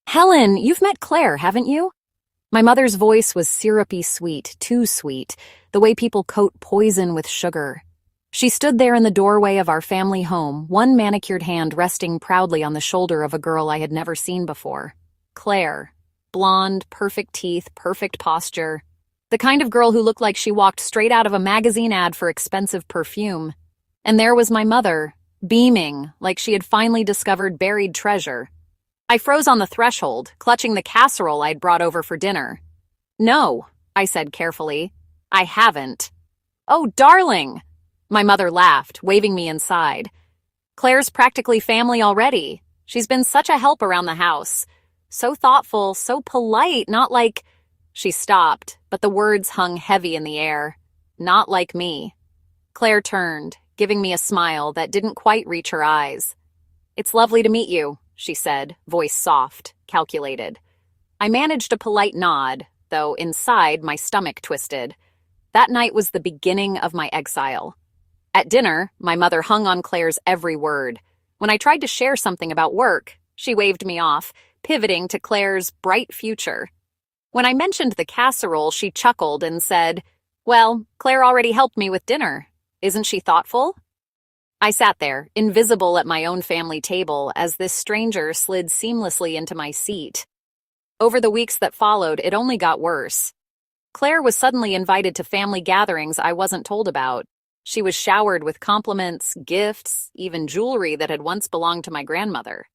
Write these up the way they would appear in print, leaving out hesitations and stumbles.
Helen, you've met Claire, haven't you? My mother's voice was syrupy sweet, too sweet, the way people coat poison with sugar. She stood there in the doorway of our family home, one manicured hand resting proudly on the shoulder of a girl I had never seen before. Claire. Blonde, perfect teeth, perfect posture. The kind of girl who looked like she walked straight out of a magazine ad for expensive perfume. And there was my mother, beaming, like she had finally discovered buried treasure. I froze on the threshold, clutching the casserole I'd brought over for dinner. "No," I said carefully. "I haven't." "Oh, darling!" My mother laughed, waving me inside. "Claire's practically family already. She's been such a help around the house. So thoughtful, so polite, not like—" She stopped, but the words hung heavy in the air. Not like me. Claire turned, giving me a smile that didn't quite reach her eyes. "It's lovely to meet you," she said, voice soft, calculated. I managed a polite nod, though inside my stomach twisted. That night was the beginning of my exile. At dinner, my mother hung on Claire's every word. When I tried to share something about work, she waved me off, pivoting to Claire's bright future. When I mentioned the casserole, she chuckled and said, "Well, Claire already helped me with dinner. Isn't she thoughtful?" I sat there, invisible at my own family table, as this stranger slid seamlessly into my seat. Over the weeks that followed, it only got worse. Claire was suddenly invited to family gatherings I wasn't told about. She was showered with compliments, gifts, even jewelry that had once belonged to my grandmother.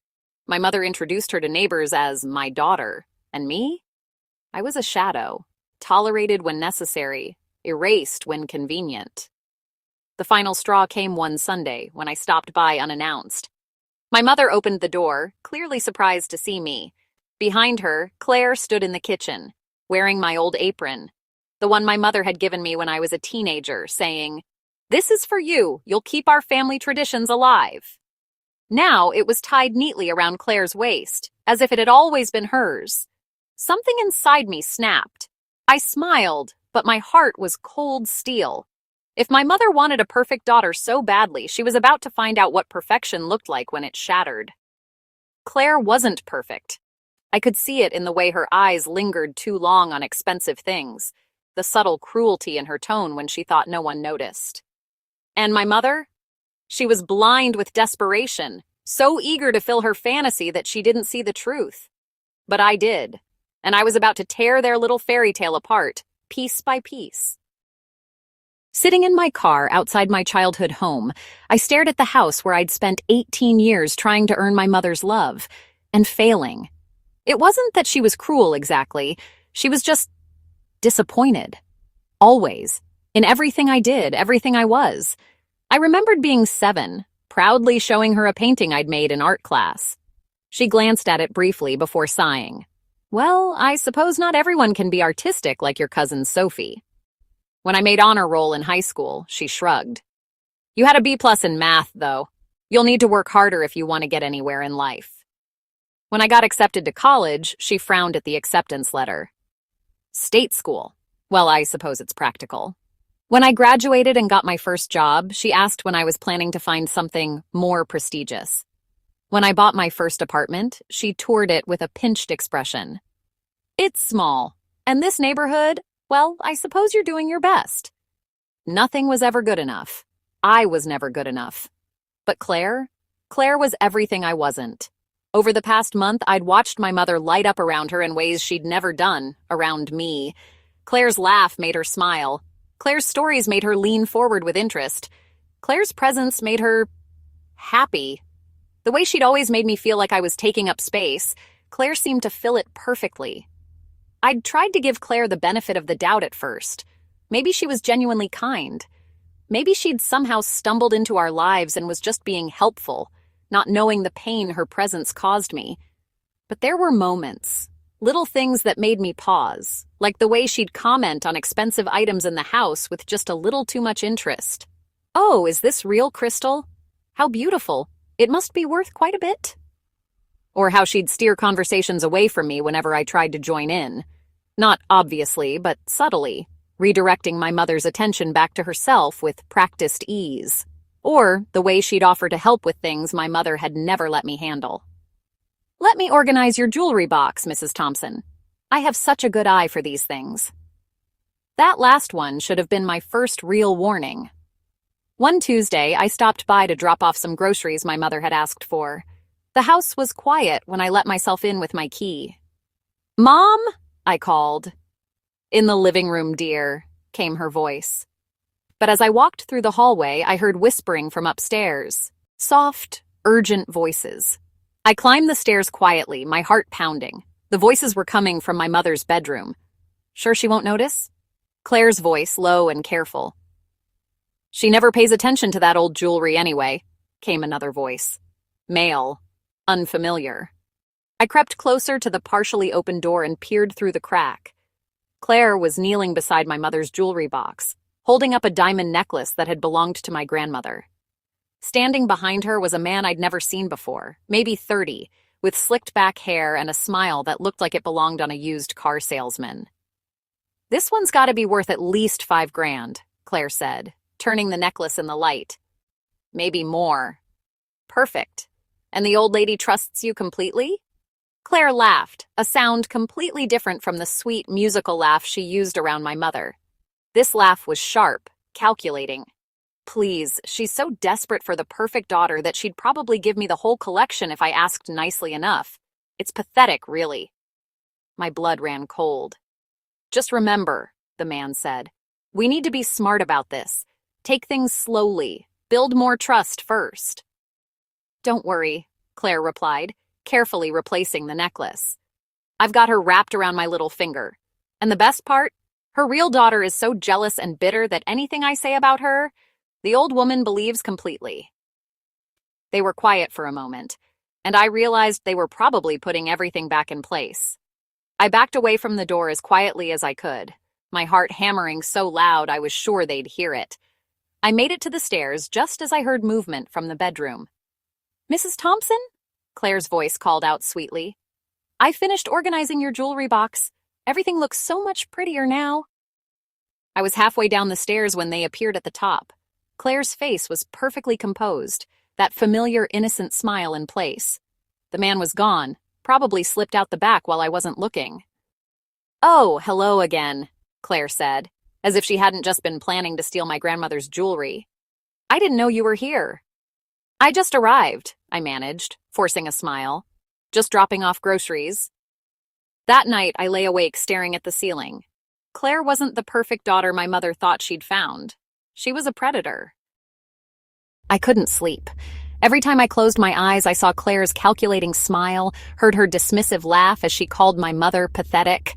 My mother introduced her to neighbors as my daughter. And me? I was a shadow, tolerated when necessary, erased when convenient. The final straw came one Sunday, when I stopped by unannounced. My mother opened the door, clearly surprised to see me. Behind her, Claire stood in the kitchen, wearing my old apron, the one my mother had given me when I was a teenager, saying, "This is for you. You'll keep our family traditions alive." Now it was tied neatly around Claire's waist, as if it had always been hers. Something inside me snapped. I smiled, but my heart was cold steel. If my mother wanted a perfect daughter so badly, she was about to find out what perfection looked like when it shattered. Claire wasn't perfect. I could see it in the way her eyes lingered too long on expensive things, the subtle cruelty in her tone when she thought no one noticed. And my mother? She was blind with desperation, so eager to fill her fantasy that she didn't see the truth. But I did, and I was about to tear their little fairy tale apart, piece by piece. Sitting in my car outside my childhood home, I stared at the house where I'd spent 18 years trying to earn my mother's love, and failing. It wasn't that she was cruel exactly, she was just disappointed. Always. In everything I did, everything I was. I remembered being 7, proudly showing her a painting I'd made in art class. She glanced at it briefly before sighing. "Well, I suppose not everyone can be artistic like your cousin Sophie." When I made honor roll in high school, she shrugged. "You had a B+ in math, though. You'll need to work harder if you want to get anywhere in life." When I got accepted to college, she frowned at the acceptance letter. "State school. Well, I suppose it's practical." When I graduated and got my first job, she asked when I was planning to find something more prestigious. When I bought my first apartment, she toured it with a pinched expression. "It's small. And this neighborhood, well, I suppose you're doing your best." Nothing was ever good enough. I was never good enough. But Claire was everything I wasn't. Over the past month, I'd watched my mother light up around her in ways she'd never done around me. Claire's laugh made her smile. Claire's stories made her lean forward with interest. Claire's presence made her happy. The way she'd always made me feel like I was taking up space, Claire seemed to fill it perfectly. I'd tried to give Claire the benefit of the doubt at first. Maybe she was genuinely kind. Maybe she'd somehow stumbled into our lives and was just being helpful, not knowing the pain her presence caused me. But there were moments, little things that made me pause, like the way she'd comment on expensive items in the house with just a little too much interest. "Oh, is this real crystal? How beautiful. It must be worth quite a bit." Or how she'd steer conversations away from me whenever I tried to join in. Not obviously, but subtly, redirecting my mother's attention back to herself with practiced ease. Or the way she'd offer to help with things my mother had never let me handle. Let me organize your jewelry box, Mrs. Thompson. I have such a good eye for these things. That last one should have been my first real warning. One Tuesday, I stopped by to drop off some groceries my mother had asked for. The house was quiet when I let myself in with my key. "Mom?" I called. "In the living room, dear," came her voice. But as I walked through the hallway, I heard whispering from upstairs. Soft, urgent voices. I climbed the stairs quietly, my heart pounding. The voices were coming from my mother's bedroom. "Sure she won't notice?" Claire's voice, low and careful. "She never pays attention to that old jewelry anyway," came another voice. Male. Unfamiliar. I crept closer to the partially open door and peered through the crack. Claire was kneeling beside my mother's jewelry box, holding up a diamond necklace that had belonged to my grandmother. Standing behind her was a man I'd never seen before, maybe 30, with slicked back hair and a smile that looked like it belonged on a used car salesman. "This one's got to be worth at least $5,000, Claire said, turning the necklace in the light. "Maybe more." "Perfect. And the old lady trusts you completely?" Claire laughed, a sound completely different from the sweet musical laugh she used around my mother. This laugh was sharp, calculating. Please, she's so desperate for the perfect daughter that she'd probably give me the whole collection if I asked nicely enough. It's pathetic, really. My blood ran cold. "Just remember," the man said, "we need to be smart about this. Take things slowly. Build more trust first." "Don't worry," Claire replied, carefully replacing the necklace. "I've got her wrapped around my little finger. And the best part? Her real daughter is so jealous and bitter that anything I say about her, the old woman believes completely." They were quiet for a moment, and I realized they were probably putting everything back in place. I backed away from the door as quietly as I could, my heart hammering so loud I was sure they'd hear it. I made it to the stairs just as I heard movement from the bedroom. "Mrs. Thompson?" Claire's voice called out sweetly. "I finished organizing your jewelry box. Everything looks so much prettier now." I was halfway down the stairs when they appeared at the top. Claire's face was perfectly composed, that familiar innocent smile in place. The man was gone, probably slipped out the back while I wasn't looking. "Oh, hello again," Claire said, as if she hadn't just been planning to steal my grandmother's jewelry. "I didn't know you were here." "I just arrived," I managed, forcing a smile. "Just dropping off groceries." That night, I lay awake staring at the ceiling. Claire wasn't the perfect daughter my mother thought she'd found. She was a predator. I couldn't sleep. Every time I closed my eyes, I saw Claire's calculating smile, heard her dismissive laugh as she called my mother pathetic.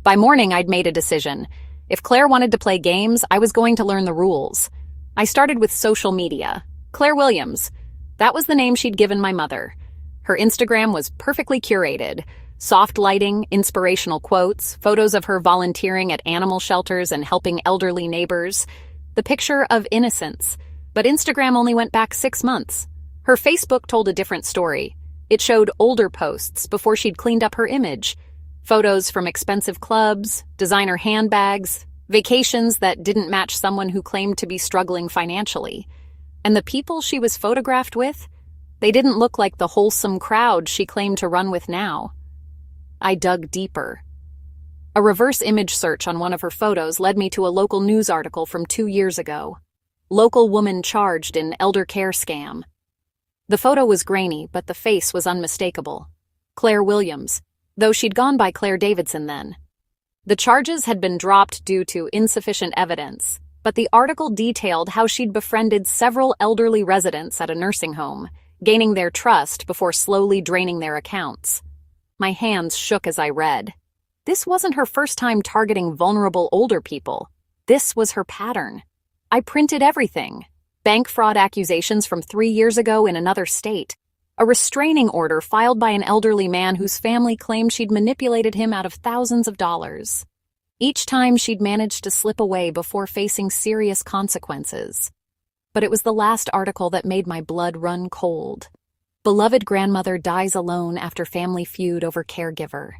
By morning, I'd made a decision. If Claire wanted to play games, I was going to learn the rules. I started with social media. Claire Williams. That was the name she'd given my mother. Her Instagram was perfectly curated. Soft lighting, inspirational quotes, photos of her volunteering at animal shelters and helping elderly neighbors. The picture of innocence. But Instagram only went back 6 months. Her Facebook told a different story. It showed older posts before she'd cleaned up her image. Photos from expensive clubs, designer handbags, vacations that didn't match someone who claimed to be struggling financially. And the people she was photographed with, they didn't look like the wholesome crowd she claimed to run with now. I dug deeper. A reverse image search on one of her photos led me to a local news article from 2 years ago. Local woman charged in elder care scam. The photo was grainy, but the face was unmistakable. Claire Williams, though she'd gone by Claire Davidson then. The charges had been dropped due to insufficient evidence, but the article detailed how she'd befriended several elderly residents at a nursing home, gaining their trust before slowly draining their accounts. My hands shook as I read. This wasn't her first time targeting vulnerable older people. This was her pattern. I printed everything. Bank fraud accusations from 3 years ago in another state. A restraining order filed by an elderly man whose family claimed she'd manipulated him out of thousands of dollars. Each time she'd managed to slip away before facing serious consequences. But it was the last article that made my blood run cold. Beloved grandmother dies alone after family feud over caregiver.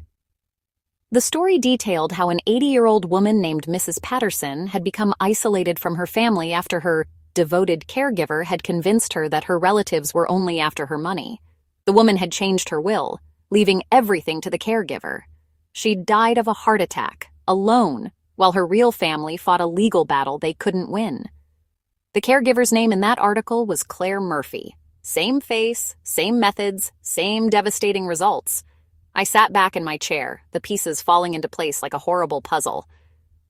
The story detailed how an 80-year-old woman named Mrs. Patterson had become isolated from her family after her devoted caregiver had convinced her that her relatives were only after her money. The woman had changed her will, leaving everything to the caregiver. She'd died of a heart attack, alone, while her real family fought a legal battle they couldn't win. The caregiver's name in that article was Claire Murphy. Same face, same methods, same devastating results. I sat back in my chair, the pieces falling into place like a horrible puzzle.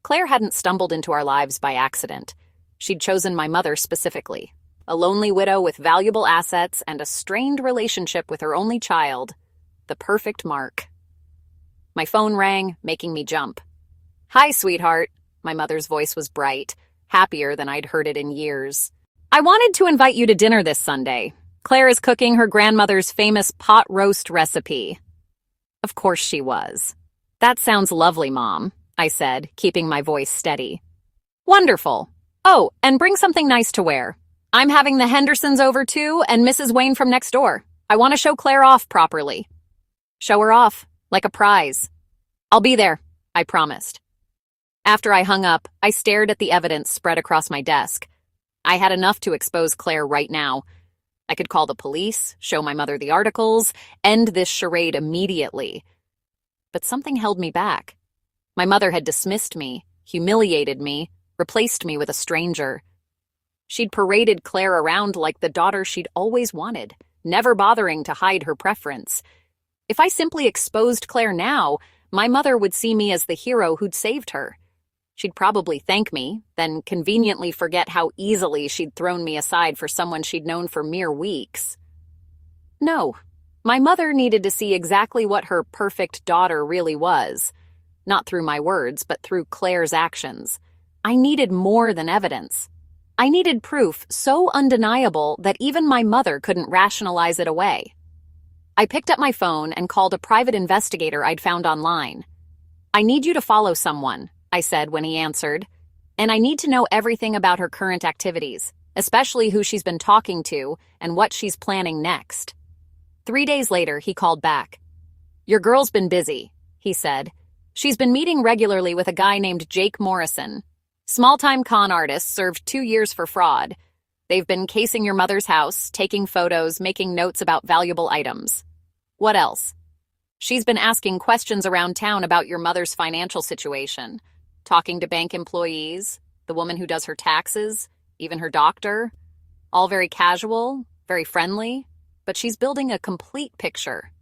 Claire hadn't stumbled into our lives by accident. She'd chosen my mother specifically. A lonely widow with valuable assets and a strained relationship with her only child. The perfect mark. My phone rang, making me jump. "Hi, sweetheart." My mother's voice was bright, happier than I'd heard it in years. "I wanted to invite you to dinner this Sunday. Claire is cooking her grandmother's famous pot roast recipe." Of course she was. "That sounds lovely, Mom," I said, keeping my voice steady. "Wonderful. Oh, and bring something nice to wear. I'm having the Hendersons over too, and Mrs. Wayne from next door. I want to show Claire off properly." "Show her off, like a prize." "I'll be there," I promised. After I hung up, I stared at the evidence spread across my desk. I had enough to expose Claire right now. I could call the police, show my mother the articles, end this charade immediately. But something held me back. My mother had dismissed me, humiliated me, replaced me with a stranger. She'd paraded Claire around like the daughter she'd always wanted, never bothering to hide her preference. If I simply exposed Claire now, my mother would see me as the hero who'd saved her. She'd probably thank me, then conveniently forget how easily she'd thrown me aside for someone she'd known for mere weeks. No, my mother needed to see exactly what her perfect daughter really was. Not through my words, but through Claire's actions. I needed more than evidence. I needed proof so undeniable that even my mother couldn't rationalize it away. I picked up my phone and called a private investigator I'd found online. "I need you to follow someone," I said when he answered, "and I need to know everything about her current activities, especially who she's been talking to and what she's planning next." 3 days later, he called back. "Your girl's been busy," he said. "She's been meeting regularly with a guy named Jake Morrison. Small-time con artist, served 2 years for fraud. They've been casing your mother's house, taking photos, making notes about valuable items. What else? She's been asking questions around town about your mother's financial situation, talking to bank employees, the woman who does her taxes, even her doctor. All very casual, very friendly, but she's building a complete picture."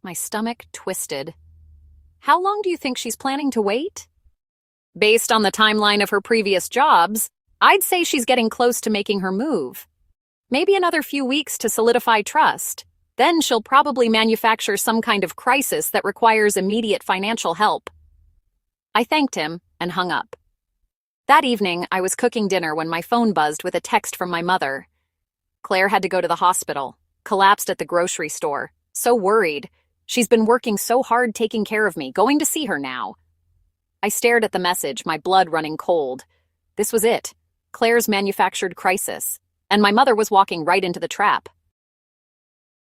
My stomach twisted. "How long do you think she's planning to wait?" "Based on the timeline of her previous jobs, I'd say she's getting close to making her move. Maybe another few weeks to solidify trust. Then she'll probably manufacture some kind of crisis that requires immediate financial help." I thanked him and hung up. That evening, I was cooking dinner when my phone buzzed with a text from my mother. Claire had to go to the hospital, collapsed at the grocery store, so worried. She's been working so hard taking care of me, going to see her now. I stared at the message, my blood running cold. This was it, Claire's manufactured crisis, and my mother was walking right into the trap.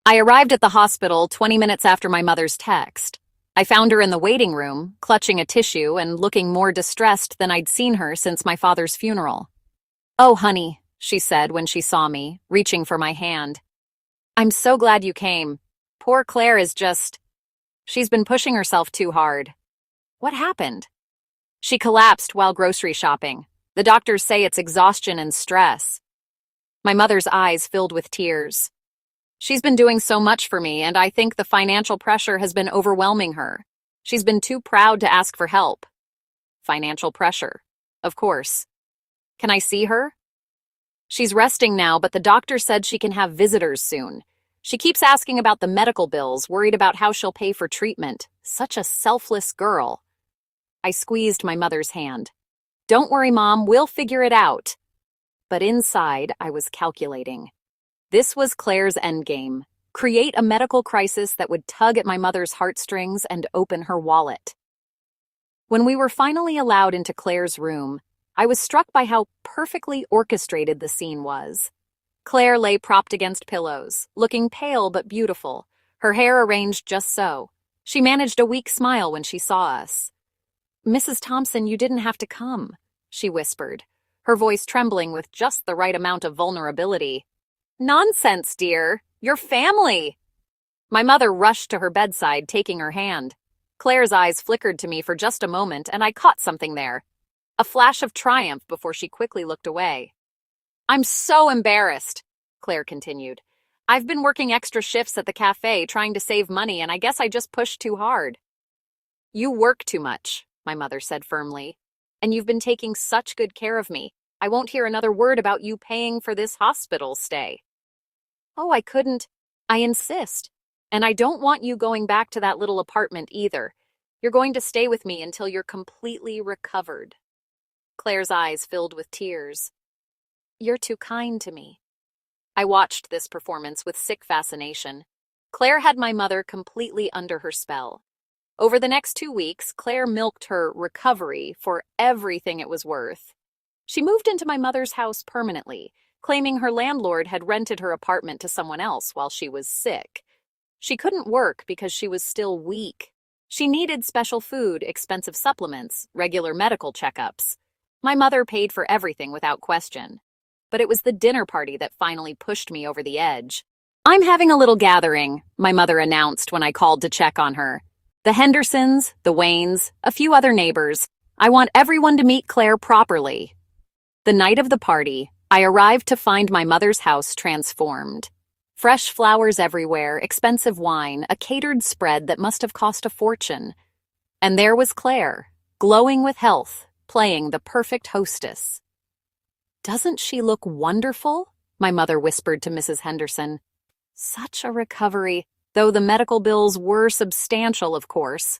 I arrived at the hospital 20 minutes after my mother's text. I found her in the waiting room, clutching a tissue and looking more distressed than I'd seen her since my father's funeral. "Oh, honey," she said when she saw me, reaching for my hand. "I'm so glad you came. Poor Claire is just... she's been pushing herself too hard." "What happened?" "She collapsed while grocery shopping. The doctors say it's exhaustion and stress." My mother's eyes filled with tears. "She's been doing so much for me, and I think the financial pressure has been overwhelming her. She's been too proud to ask for help." Financial pressure. Of course. "Can I see her?" "She's resting now, but the doctor said she can have visitors soon. She keeps asking about the medical bills, worried about how she'll pay for treatment. Such a selfless girl." I squeezed my mother's hand. "Don't worry, Mom, we'll figure it out." But inside, I was calculating. This was Claire's endgame. Create a medical crisis that would tug at my mother's heartstrings and open her wallet. When we were finally allowed into Claire's room, I was struck by how perfectly orchestrated the scene was. Claire lay propped against pillows, looking pale but beautiful, her hair arranged just so. She managed a weak smile when she saw us. "Mrs. Thompson, you didn't have to come," she whispered, her voice trembling with just the right amount of vulnerability. "Nonsense, dear. You're family." My mother rushed to her bedside, taking her hand. Claire's eyes flickered to me for just a moment, and I caught something there. A flash of triumph before she quickly looked away. "I'm so embarrassed," Claire continued. "I've been working extra shifts at the cafe trying to save money, and I guess I just pushed too hard." "You work too much," my mother said firmly. "And you've been taking such good care of me. I won't hear another word about you paying for this hospital stay." "Oh, I couldn't. I insist. And I don't want you going back to that little apartment either. You're going to stay with me until you're completely recovered." Claire's eyes filled with tears. "You're too kind to me." I watched this performance with sick fascination. Claire had my mother completely under her spell. Over the next 2 weeks, Claire milked her recovery for everything it was worth. She moved into my mother's house permanently, claiming her landlord had rented her apartment to someone else while she was sick. She couldn't work because she was still weak. She needed special food, expensive supplements, regular medical checkups. My mother paid for everything without question. But it was the dinner party that finally pushed me over the edge. "I'm having a little gathering," my mother announced when I called to check on her. "The Hendersons, the Waynes, a few other neighbors. I want everyone to meet Claire properly." The night of the party, I arrived to find my mother's house transformed. Fresh flowers everywhere, expensive wine, a catered spread that must have cost a fortune. And there was Claire, glowing with health, playing the perfect hostess. "Doesn't she look wonderful?" my mother whispered to Mrs. Henderson. Such a recovery, though the medical bills were substantial, of course.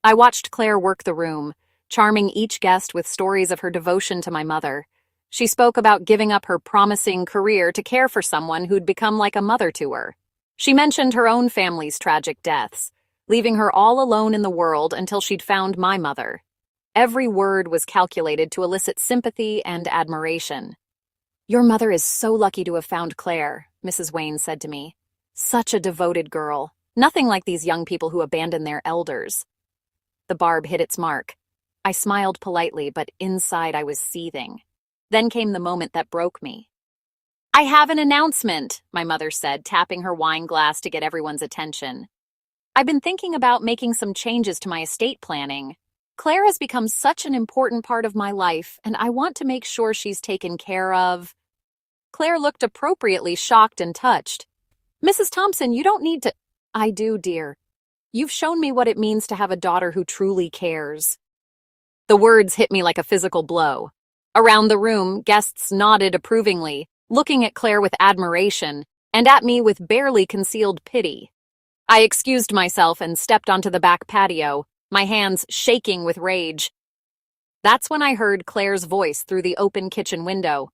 I watched Claire work the room, charming each guest with stories of her devotion to my mother. She spoke about giving up her promising career to care for someone who'd become like a mother to her. She mentioned her own family's tragic deaths, leaving her all alone in the world until she'd found my mother. Every word was calculated to elicit sympathy and admiration. "Your mother is so lucky to have found Claire," Mrs. Wayne said to me. "Such a devoted girl. Nothing like these young people who abandon their elders." The barb hit its mark. I smiled politely, but inside I was seething. Then came the moment that broke me. "I have an announcement," my mother said, tapping her wine glass to get everyone's attention. "I've been thinking about making some changes to my estate planning. Claire has become such an important part of my life, and I want to make sure she's taken care of." Claire looked appropriately shocked and touched. "Mrs. Thompson, you don't need to—" "I do, dear. You've shown me what it means to have a daughter who truly cares." The words hit me like a physical blow. Around the room, guests nodded approvingly, looking at Claire with admiration, and at me with barely concealed pity. I excused myself and stepped onto the back patio, my hands shaking with rage. That's when I heard Claire's voice through the open kitchen window.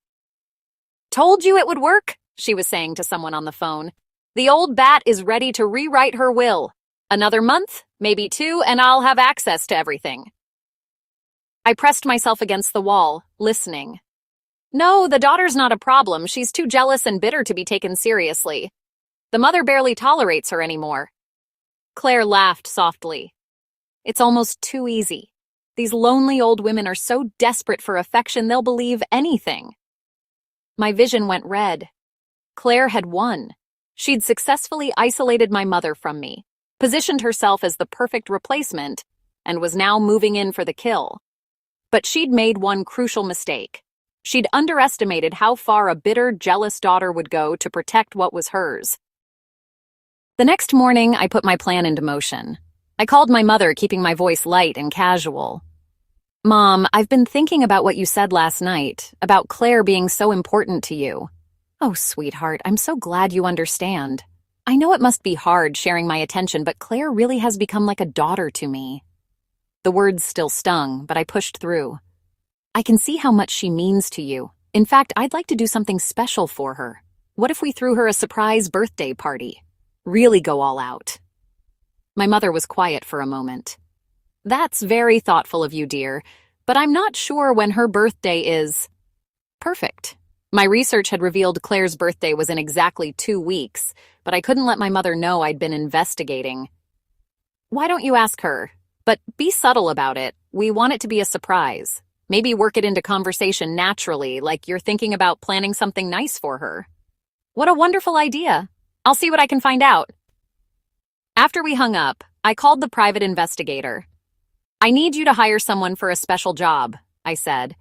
"Told you it would work," she was saying to someone on the phone. "The old bat is ready to rewrite her will. Another month, maybe 2, and I'll have access to everything." I pressed myself against the wall, listening. "No, the daughter's not a problem. She's too jealous and bitter to be taken seriously. The mother barely tolerates her anymore." Claire laughed softly. "It's almost too easy. These lonely old women are so desperate for affection they'll believe anything." My vision went red. Claire had won. She'd successfully isolated my mother from me, positioned herself as the perfect replacement, and was now moving in for the kill. But she'd made one crucial mistake. She'd underestimated how far a bitter, jealous daughter would go to protect what was hers. The next morning, I put my plan into motion. I called my mother, keeping my voice light and casual. "Mom, I've been thinking about what you said last night, about Claire being so important to you." "Oh, sweetheart, I'm so glad you understand. I know it must be hard sharing my attention, but Claire really has become like a daughter to me." The words still stung, but I pushed through. "I can see how much she means to you. In fact, I'd like to do something special for her. What if we threw her a surprise birthday party? Really go all out." My mother was quiet for a moment. "That's very thoughtful of you, dear, but I'm not sure when her birthday is." Perfect. My research had revealed Claire's birthday was in exactly 2 weeks, but I couldn't let my mother know I'd been investigating. "Why don't you ask her? But be subtle about it. We want it to be a surprise. Maybe work it into conversation naturally, like you're thinking about planning something nice for her." "What a wonderful idea. I'll see what I can find out." After we hung up, I called the private investigator. I need you to hire someone for a special job, I said.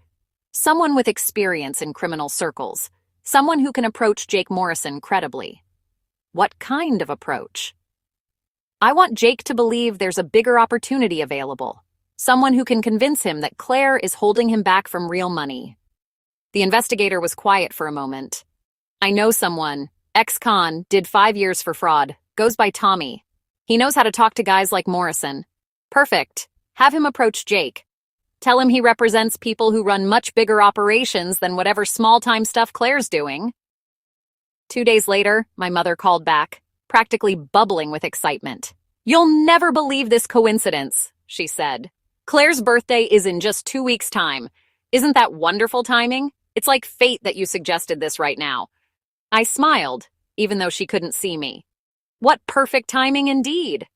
Someone with experience in criminal circles. Someone who can approach Jake Morrison credibly. What kind of approach? I want Jake to believe there's a bigger opportunity available. Someone who can convince him that Claire is holding him back from real money. The investigator was quiet for a moment. I know someone. Ex-con, did 5 years for fraud. Goes by Tommy. He knows how to talk to guys like Morrison. Perfect. Have him approach Jake. Tell him he represents people who run much bigger operations than whatever small-time stuff Claire's doing. 2 days later, my mother called back, practically bubbling with excitement. You'll never believe this coincidence, she said. Claire's birthday is in just 2 weeks' time. Isn't that wonderful timing? It's like fate that you suggested this right now. I smiled, even though she couldn't see me. What perfect timing indeed.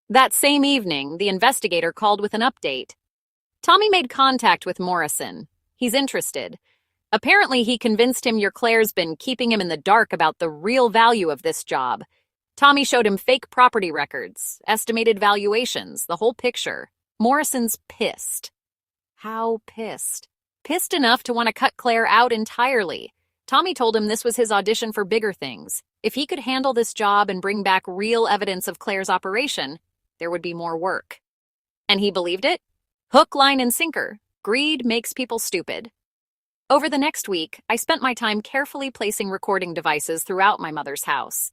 That same evening, the investigator called with an update. Tommy made contact with Morrison. He's interested. Apparently, he convinced him your Claire's been keeping him in the dark about the real value of this job. Tommy showed him fake property records, estimated valuations, the whole picture. Morrison's pissed. How pissed? Pissed enough to want to cut Claire out entirely. Tommy told him this was his audition for bigger things. If he could handle this job and bring back real evidence of Claire's operation, there would be more work. And he believed it? Hook, line, and sinker. Greed makes people stupid. Over the next week, I spent my time carefully placing recording devices throughout my mother's house.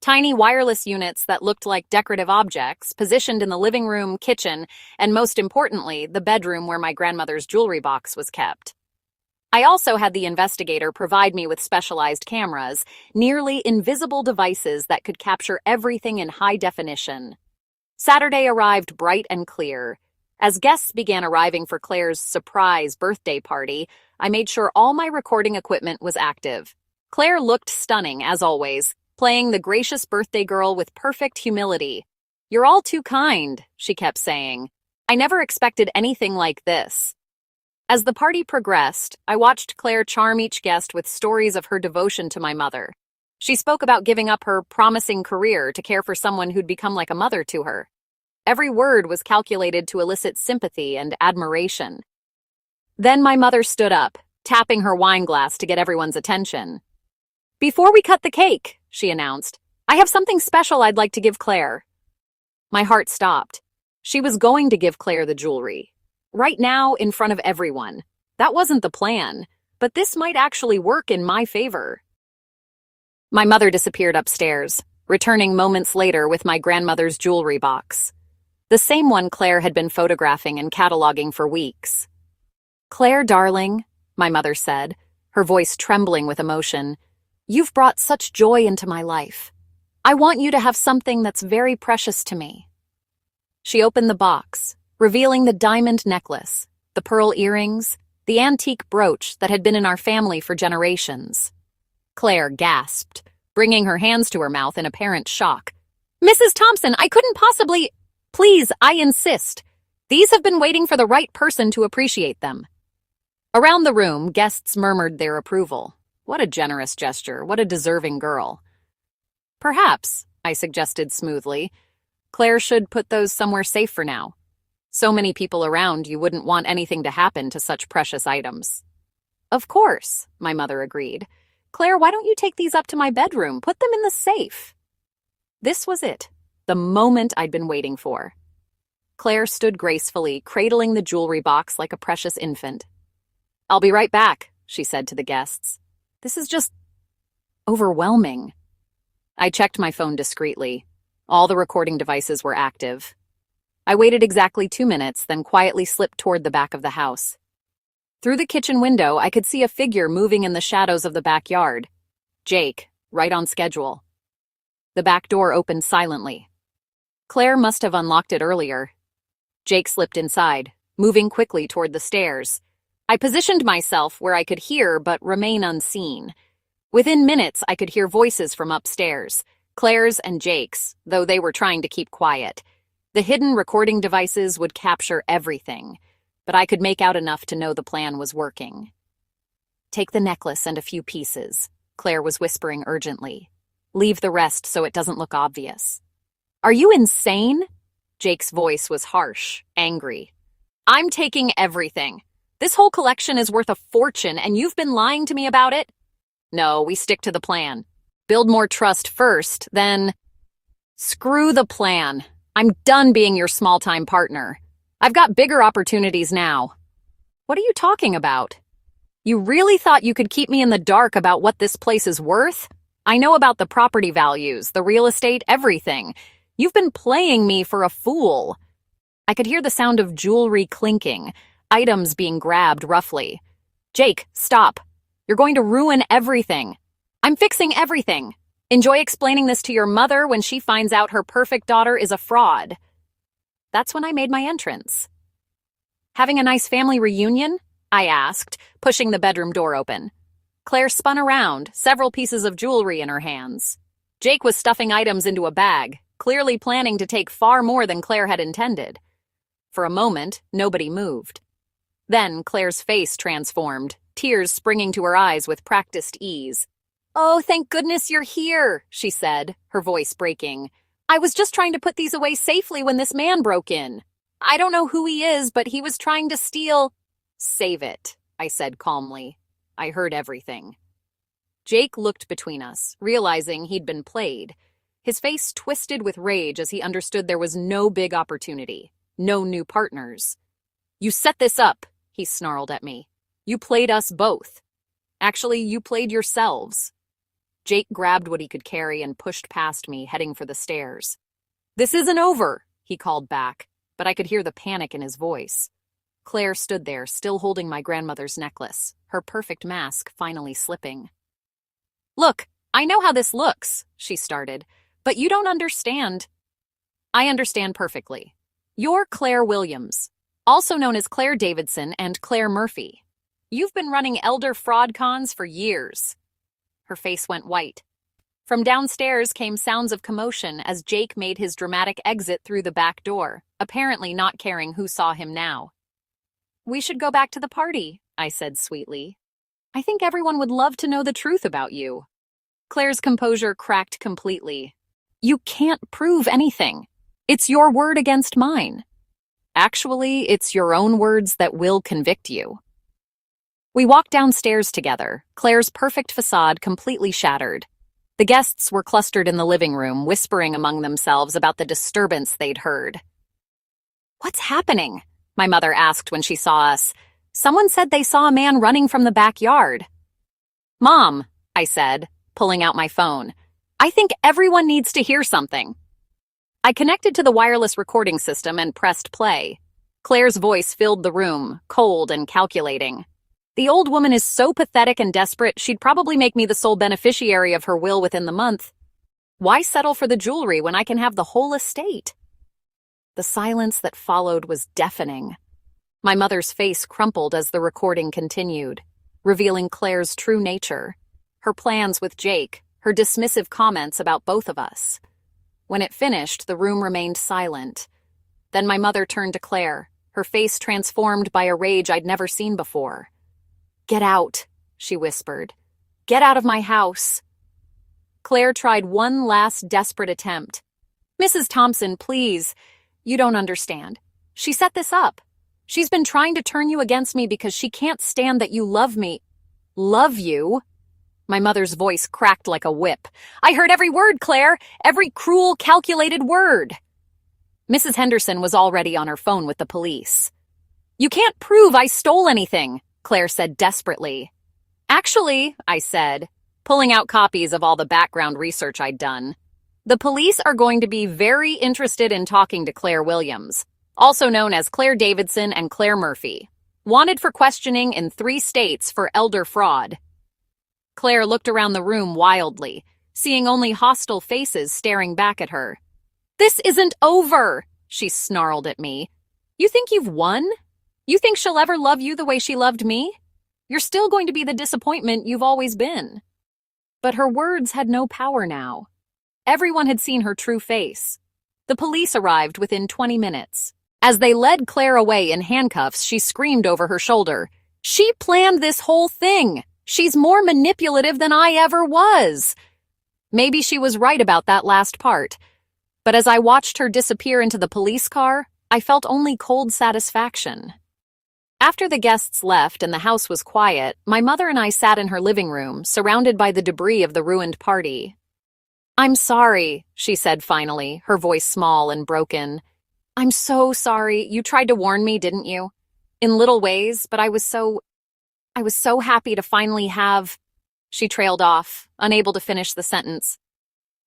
Tiny wireless units that looked like decorative objects, positioned in the living room, kitchen, and most importantly, the bedroom where my grandmother's jewelry box was kept. I also had the investigator provide me with specialized cameras, nearly invisible devices that could capture everything in high definition. Saturday arrived bright and clear. As guests began arriving for Claire's surprise birthday party, I made sure all my recording equipment was active. Claire looked stunning, as always, playing the gracious birthday girl with perfect humility. You're all too kind, she kept saying. I never expected anything like this. As the party progressed, I watched Claire charm each guest with stories of her devotion to my mother. She spoke about giving up her promising career to care for someone who'd become like a mother to her. Every word was calculated to elicit sympathy and admiration. Then my mother stood up, tapping her wine glass to get everyone's attention. Before we cut the cake, she announced, I have something special I'd like to give Claire. My heart stopped. She was going to give Claire the jewelry. Right now, in front of everyone. That wasn't the plan, but this might actually work in my favor. My mother disappeared upstairs, returning moments later with my grandmother's jewelry box. The same one Claire had been photographing and cataloging for weeks. Claire, darling, my mother said, her voice trembling with emotion, you've brought such joy into my life. I want you to have something that's very precious to me. She opened the box, revealing the diamond necklace, the pearl earrings, the antique brooch that had been in our family for generations. Claire gasped, bringing her hands to her mouth in apparent shock. Mrs. Thompson, I couldn't possibly— Please, I insist. These have been waiting for the right person to appreciate them. Around the room, guests murmured their approval. What a generous gesture, what a deserving girl. Perhaps, I suggested smoothly, Claire should put those somewhere safe for now. So many people around, you wouldn't want anything to happen to such precious items. Of course, my mother agreed. Claire, why don't you take these up to my bedroom? Put them in the safe. This was it, the moment I'd been waiting for. Claire stood gracefully, cradling the jewelry box like a precious infant. I'll be right back, she said to the guests. This is just overwhelming. I checked my phone discreetly. All the recording devices were active. I waited exactly 2 minutes, then quietly slipped toward the back of the house. Through the kitchen window, I could see a figure moving in the shadows of the backyard. Jake, right on schedule. The back door opened silently. Claire must have unlocked it earlier. Jake slipped inside, moving quickly toward the stairs. I positioned myself where I could hear but remain unseen. Within minutes, I could hear voices from upstairs, Claire's and Jake's, though they were trying to keep quiet. The hidden recording devices would capture everything, but I could make out enough to know the plan was working. Take the necklace and a few pieces, Claire was whispering urgently. Leave the rest so it doesn't look obvious. Are you insane? Jake's voice was harsh, angry. I'm taking everything. This whole collection is worth a fortune, and you've been lying to me about it? No, we stick to the plan. Build more trust first, then... Screw the plan. I'm done being your small-time partner. I've got bigger opportunities now. What are you talking about? You really thought you could keep me in the dark about what this place is worth? I know about the property values, the real estate, everything. You've been playing me for a fool. I could hear the sound of jewelry clinking, items being grabbed roughly. Jake, stop. You're going to ruin everything. I'm fixing everything. Enjoy explaining this to your mother when she finds out her perfect daughter is a fraud. That's when I made my entrance. Having a nice family reunion? I asked, pushing the bedroom door open. Claire spun around, several pieces of jewelry in her hands. Jake was stuffing items into a bag, clearly planning to take far more than Claire had intended. For a moment, nobody moved. Then Claire's face transformed, tears springing to her eyes with practiced ease. Oh, thank goodness you're here, she said, her voice breaking. I was just trying to put these away safely when this man broke in. I don't know who he is, but he was trying to steal... Save it, I said calmly. I heard everything. Jake looked between us, realizing he'd been played. His face twisted with rage as he understood there was no big opportunity, no new partners. You set this up, he snarled at me. You played us both. Actually, you played yourselves. Jake grabbed what he could carry and pushed past me, heading for the stairs. This isn't over, he called back, but I could hear the panic in his voice. Claire stood there, still holding my grandmother's necklace, her perfect mask finally slipping. Look, I know how this looks, she started, but you don't understand. I understand perfectly. You're Claire Williams, also known as Claire Davidson and Claire Murphy. You've been running elder fraud cons for years. Her face went white. From downstairs came sounds of commotion as Jake made his dramatic exit through the back door, apparently not caring who saw him now. We should go back to the party, I said sweetly. I think everyone would love to know the truth about you. Claire's composure cracked completely. You can't prove anything. It's your word against mine. Actually, it's your own words that will convict you. We walked downstairs together, Claire's perfect facade completely shattered. The guests were clustered in the living room, whispering among themselves about the disturbance they'd heard. What's happening? My mother asked when she saw us. Someone said they saw a man running from the backyard. Mom, I said, pulling out my phone. I think everyone needs to hear something. I connected to the wireless recording system and pressed play. Claire's voice filled the room, cold and calculating. The old woman is so pathetic and desperate, she'd probably make me the sole beneficiary of her will within the month. Why settle for the jewelry when I can have the whole estate? The silence that followed was deafening. My mother's face crumpled as the recording continued, revealing Claire's true nature, her plans with Jake, her dismissive comments about both of us. When it finished, the room remained silent. Then my mother turned to Claire, her face transformed by a rage I'd never seen before. Get out, she whispered. Get out of my house. Claire tried one last desperate attempt. Mrs. Thompson, please. You don't understand. She set this up. She's been trying to turn you against me because she can't stand that you love me. Love you? My mother's voice cracked like a whip. I heard every word, Claire. Every cruel, calculated word. Mrs. Henderson was already on her phone with the police. You can't prove I stole anything, Claire said desperately. Actually, I said, pulling out copies of all the background research I'd done, the police are going to be very interested in talking to Claire Williams, also known as Claire Davidson and Claire Murphy, wanted for questioning in 3 states for elder fraud. Claire looked around the room wildly, seeing only hostile faces staring back at her. This isn't over, she snarled at me. You think you've won? You think she'll ever love you the way she loved me? You're still going to be the disappointment you've always been. But her words had no power now. Everyone had seen her true face. The police arrived within 20 minutes. As they led Claire away in handcuffs, she screamed over her shoulder, She planned this whole thing! She's more manipulative than I ever was! Maybe she was right about that last part. But as I watched her disappear into the police car, I felt only cold satisfaction. After the guests left and the house was quiet, my mother and I sat in her living room, surrounded by the debris of the ruined party. "I'm sorry," she said finally, her voice small and broken. "I'm so sorry. You tried to warn me, didn't you? In little ways, but I was so happy to finally have—" She trailed off, unable to finish the sentence.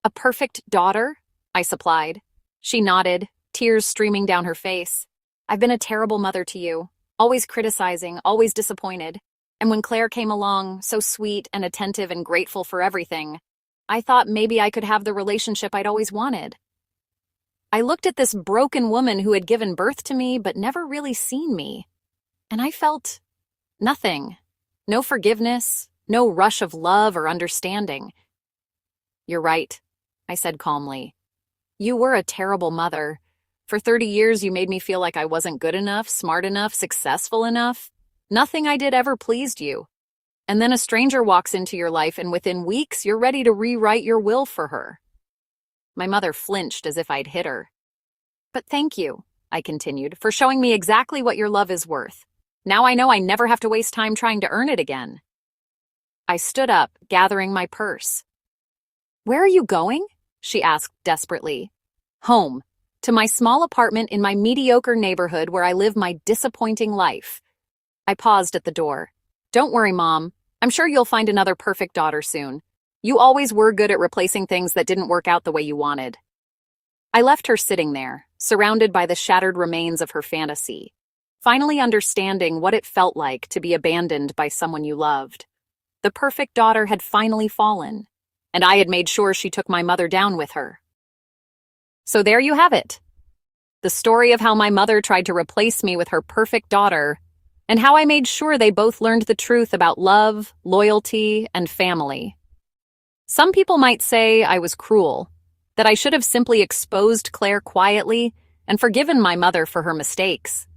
"A perfect daughter?" I supplied. She nodded, tears streaming down her face. "I've been a terrible mother to you, always criticizing, always disappointed. And when Claire came along, so sweet and attentive and grateful for everything, I thought maybe I could have the relationship I'd always wanted. I looked at this broken woman who had given birth to me but never really seen me. And I felt nothing. No forgiveness, no rush of love or understanding." "You're right," I said calmly. "You were a terrible mother. For 30 years you made me feel like I wasn't good enough, smart enough, successful enough. Nothing I did ever pleased you. And then a stranger walks into your life and within weeks you're ready to rewrite your will for her." My mother flinched as if I'd hit her. "But thank you," I continued, "for showing me exactly what your love is worth. Now I know I never have to waste time trying to earn it again." I stood up, gathering my purse. "Where are you going?" she asked desperately. "Home. To my small apartment in my mediocre neighborhood where I live my disappointing life." I paused at the door. "Don't worry, Mom. I'm sure you'll find another perfect daughter soon. You always were good at replacing things that didn't work out the way you wanted." I left her sitting there, surrounded by the shattered remains of her fantasy, finally understanding what it felt like to be abandoned by someone you loved. The perfect daughter had finally fallen, and I had made sure she took my mother down with her. So there you have it. The story of how my mother tried to replace me with her perfect daughter, and how I made sure they both learned the truth about love, loyalty, and family. Some people might say I was cruel, that I should have simply exposed Claire quietly and forgiven my mother for her mistakes.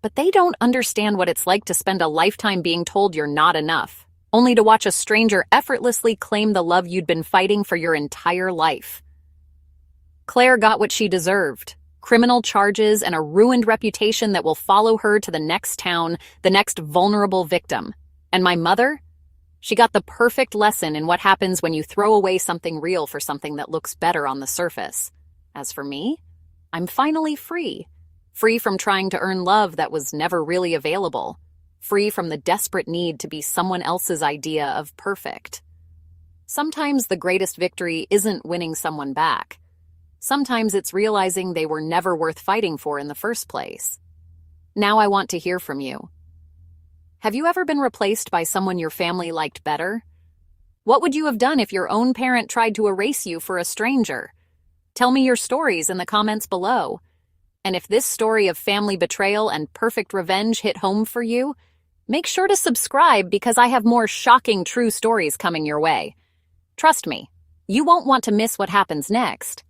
But they don't understand what it's like to spend a lifetime being told you're not enough, only to watch a stranger effortlessly claim the love you'd been fighting for your entire life. Claire got what she deserved: criminal charges and a ruined reputation that will follow her to the next town, the next vulnerable victim. And my mother? She got the perfect lesson in what happens when you throw away something real for something that looks better on the surface. As for me, I'm finally free. Free from trying to earn love that was never really available. Free from the desperate need to be someone else's idea of perfect. Sometimes the greatest victory isn't winning someone back. Sometimes it's realizing they were never worth fighting for in the first place. Now I want to hear from you. Have you ever been replaced by someone your family liked better? What would you have done if your own parent tried to erase you for a stranger? Tell me your stories in the comments below. And if this story of family betrayal and perfect revenge hit home for you, make sure to subscribe because I have more shocking true stories coming your way. Trust me, you won't want to miss what happens next.